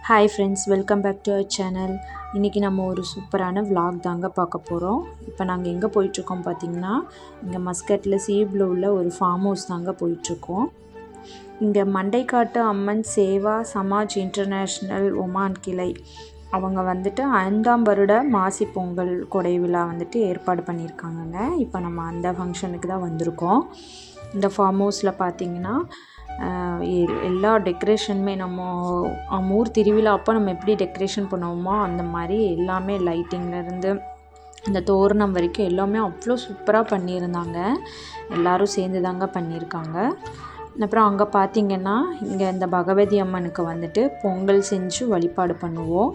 Hi friends, welcome back to our channel. இன்றைக்கி நம்ம ஒரு சூப்பரான vlog தாங்க பார்க்க போகிறோம். இப்போ நாங்கள் எங்கே போயிட்டுருக்கோம் பார்த்திங்கன்னா, இங்கே மஸ்கட்டில் சீப்ல உள்ள ஒரு ஃபார்ம் ஹவுஸ் தாங்க போயிட்டுருக்கோம். இங்கே மண்டைக்காட்டு அம்மன் சேவா சமாஜ் இன்டர்நேஷ்னல் ஒமான் கிளை அவங்க வந்துட்டு 5ஆம் வருட மாசி பொங்கல் கொடை விழா வந்துட்டு ஏற்பாடு பண்ணியிருக்காங்கங்க. இப்போ நம்ம அந்த ஃபங்க்ஷனுக்கு தான் வந்திருக்கோம். இந்த ஃபார்ம் ஹவுஸில் பார்த்திங்கன்னா எல்லா டெக்கரேஷனுமே நம்ம ஊர் திருவிழா அப்போ நம்ம எப்படி டெக்கரேஷன் பண்ணுவோமோ அந்த மாதிரி எல்லாமே லைட்டிங்லேருந்து அந்த தோரணம் வரைக்கும் எல்லாமே அவ்வளோ சூப்பராக பண்ணியிருந்தாங்க. எல்லோரும் சேர்ந்து தாங்க பண்ணியிருக்காங்க. அப்புறம் அங்கே பார்த்திங்கன்னா இங்கே இந்த பகவதி அம்மனுக்கு வந்துட்டு பொங்கல் செஞ்சு வழிபாடு பண்ணுவோம்.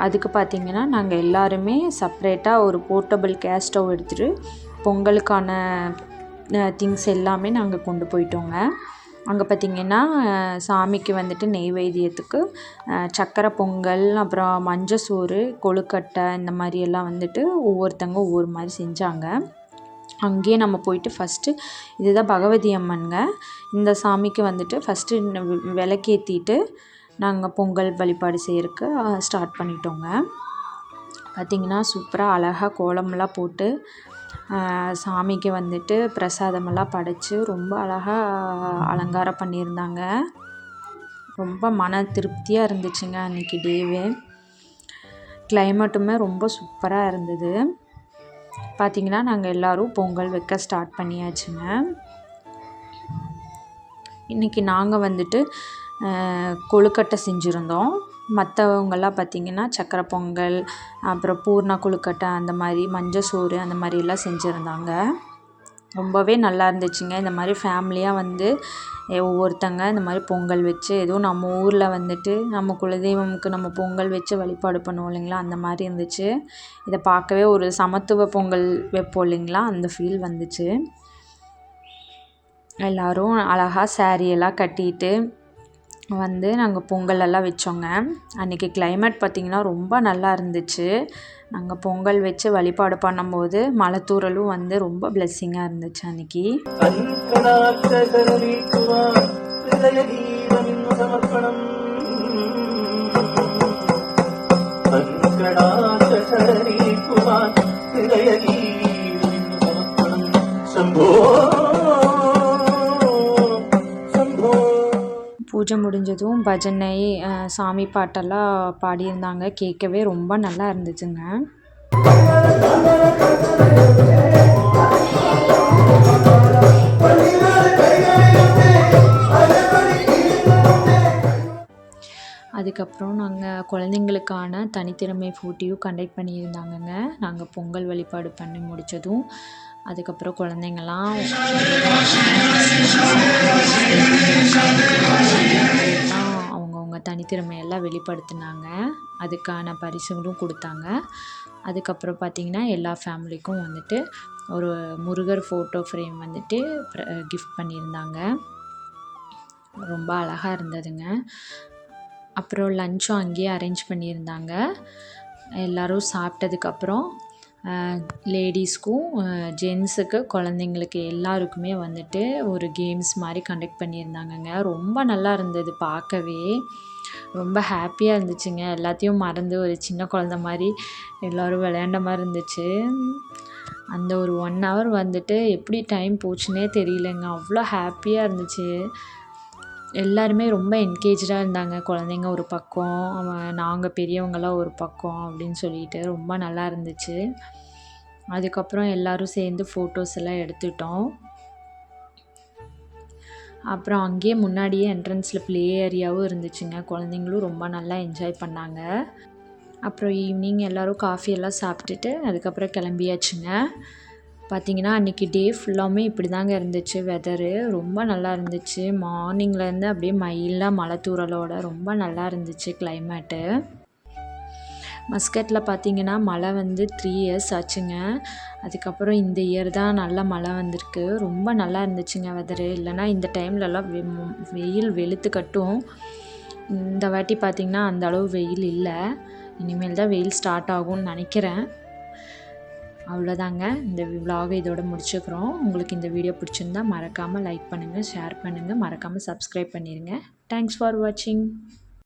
அதுக்கு பார்த்திங்கன்னா நாங்கள் எல்லாருமே செப்ரேட்டாக ஒரு போர்ட்டபிள் கேஸ் ஸ்டவ் எடுத்துகிட்டு பொங்கலுக்கான திங்ஸ் எல்லாமே நாங்கள் கொண்டு போயிட்டோங்க. அங்கே பார்த்திங்கன்னா சாமிக்கு வந்துட்டு நெய்வேத்தியத்துக்கு சக்கரை பொங்கல், அப்புறம் மஞ்சசோறு, கொழுக்கட்டை இந்த மாதிரி எல்லாம் வந்துட்டு ஒவ்வொருத்தங்க ஒவ்வொரு மாதிரி செஞ்சாங்க. அங்கேயே நம்ம போயிட்டு ஃபஸ்ட்டு இதுதான் பகவதி அம்மனுங்க. இந்த சாமிக்கு வந்துட்டு ஃபஸ்ட்டு விளக்கேற்றிட்டு நாங்கள் பொங்கல் வழிபாடு செய்யறதுக்கு ஸ்டார்ட் பண்ணிட்டோங்க. பார்த்திங்கன்னா சூப்பராக அழகாக கோலமெல்லாம் போட்டு சாமிக்கு வந்துட்டு பிரசாதமெல்லாம் படைச்சி ரொம்ப அழகாக அலங்காரம் பண்ணியிருந்தாங்க. ரொம்ப மன திருப்தியாக இருந்துச்சுங்க அன்றைக்கி டேவே. கிளைமேட்டுமே ரொம்ப சூப்பராக இருந்தது. பார்த்திங்கன்னா நாங்கள் எல்லோரும் பொங்கல் வைக்க ஸ்டார்ட் பண்ணியாச்சுங்க. இன்றைக்கி நாங்கள் வந்துட்டு கொழுக்கட்டை செஞ்சுருந்தோம். மற்றவங்கெல்லாம் பார்த்திங்கன்னா சக்கரை பொங்கல், அப்புறம் பூர்ணா கொழுக்கட்டை, அந்த மாதிரி மஞ்சசோறு அந்த மாதிரிலாம் செஞ்சுருந்தாங்க. ரொம்பவே நல்லா இருந்துச்சுங்க. இந்த மாதிரி ஃபேமிலியாக வந்து ஒவ்வொருத்தங்க இந்த மாதிரி பொங்கல் வச்சு, எதுவும் நம்ம ஊரில் வந்துட்டு நம்ம குலதெய்வமுக்கு நம்ம பொங்கல் வச்சு வழிபாடு பண்ணுவோம் இல்லைங்களா, அந்த மாதிரி இருந்துச்சு. இதை பார்க்கவே ஒரு சமத்துவ பொங்கல் வைப்போம் இல்லைங்களா, அந்த ஃபீல் வந்துச்சு. எல்லோரும் அழகாக சாரியெல்லாம் கட்டிட்டு வந்து நாங்கள் பொங்கலெல்லாம் வச்சோங்க. அன்றைக்கி கிளைமேட் பார்த்திங்கன்னா ரொம்ப நல்லா இருந்துச்சு. நாங்கள் பொங்கல் வச்சு வழிபாடு பண்ணும்போது மழை தூறலும் வந்து ரொம்ப பிளெஸ்ஸிங்காக இருந்துச்சு அன்றைக்கி. பூஜை முடிஞ்சதும் பஜனை, சாமி பாட்டெல்லாம் பாடியிருந்தாங்க. கேட்கவே ரொம்ப நல்லா இருந்துச்சுங்க. அதுக்கப்புறம் நாங்கள் குழந்தைங்களுக்கான தனித்திறமை போட்டியும் கண்டக்ட் பண்ணியிருந்தாங்கங்க. நாங்கள் பொங்கல் வழிபாடு பண்ணி முடித்ததும் அதுக்கப்புறம் குழந்தைங்கள்லாம் அவங்கவுங்க தனித்திறமையெல்லாம் வெளிப்படுத்தினாங்க. அதுக்கான பரிசுகளும் கொடுத்தாங்க. அதுக்கப்புறம் பார்த்திங்கன்னா எல்லா ஃபேமிலிக்கும் வந்துட்டு ஒரு முருகர் ஃபோட்டோ ஃப்ரேம் வந்துட்டு கிஃப்ட் பண்ணியிருந்தாங்க. ரொம்ப அழகாக இருந்ததுங்க. அப்புறம் லஞ்சும் அங்கேயே அரேஞ்ச் பண்ணியிருந்தாங்க. எல்லோரும் சாப்பிட்டதுக்கப்புறம் லேடிஸ்க்கும் ஜென்ஸுக்கு குழந்தைங்களுக்கு எல்லாருக்குமே வந்துட்டு ஒரு கேம்ஸ் மாதிரி கண்டக்ட் பண்ணியிருந்தாங்கங்க. ரொம்ப நல்லா இருந்தது பார்க்கவே. ரொம்ப ஹாப்பியாக இருந்துச்சுங்க. எல்லாத்தையும் மறந்து ஒரு சின்ன குழந்த மாதிரி எல்லோரும் விளையாண்ட மாதிரி இருந்துச்சு. அந்த ஒரு 1 hour வந்துட்டு எப்படி டைம் போச்சுன்னே தெரியலங்க. அவ்வளோ ஹாப்பியாக இருந்துச்சு. எல்லாருமே ரொம்ப என்கேஜாக இருந்தாங்க. குழந்தைங்க ஒரு பக்கம், நாங்கள் பெரியவங்களாம் ஒரு பக்கம் அப்படின்னு சொல்லிட்டு ரொம்ப நல்லா இருந்துச்சு. அதுக்கப்புறம் எல்லோரும் சேர்ந்து ஃபோட்டோஸ் எல்லாம் எடுத்துட்டோம். அப்புறம் அங்கேயே முன்னாடியே என்ட்ரன்ஸில் ப்ளே ஏரியாவும் இருந்துச்சுங்க. குழந்தைங்களும் ரொம்ப நல்லா என்ஜாய் பண்ணாங்க. அப்புறம் ஈவினிங் எல்லோரும் காஃபியெல்லாம் சாப்பிட்டுட்டு அதுக்கப்புறம் கிளம்பியாச்சுங்க. பார்த்திங்கன்னா அன்றைக்கி டே ஃபுல்லாமே இப்படி தாங்க இருந்துச்சு. வெதரு ரொம்ப நல்லா இருந்துச்சு. மார்னிங்லேருந்து அப்படியே மைல்டாக மழை தூறலோட ரொம்ப நல்லா இருந்துச்சு கிளைமேட்டு. மஸ்கட்டில் பார்த்திங்கன்னா மழை வந்து 3 years ஆச்சுங்க. அதுக்கப்புறம் இந்த இயர் தான் நல்ல மழை வந்திருக்கு. ரொம்ப நல்லா இருந்துச்சுங்க வெதரு. இல்லைனா இந்த டைம்லலாம் வெயில் வெளுத்து கட்டும். இந்த வாட்டி பார்த்திங்கன்னா அந்த அளவு வெயில் இல்லை. இனிமேல் தான் வெயில் ஸ்டார்ட் ஆகும்னு நினைக்கிறேன். அவ்வளோதாங்க. இந்த விலாகை இதோட முடிச்சுக்கிறோம். உங்களுக்கு இந்த வீடியோ பிடிச்சிருந்தா மறக்காமல் லைக் பண்ணுங்கள், ஷேர் பண்ணுங்கள், மறக்காமல் சப்ஸ்கிரைப் பண்ணிடுங்க. தேங்க்ஸ் ஃபார் வாட்சிங்.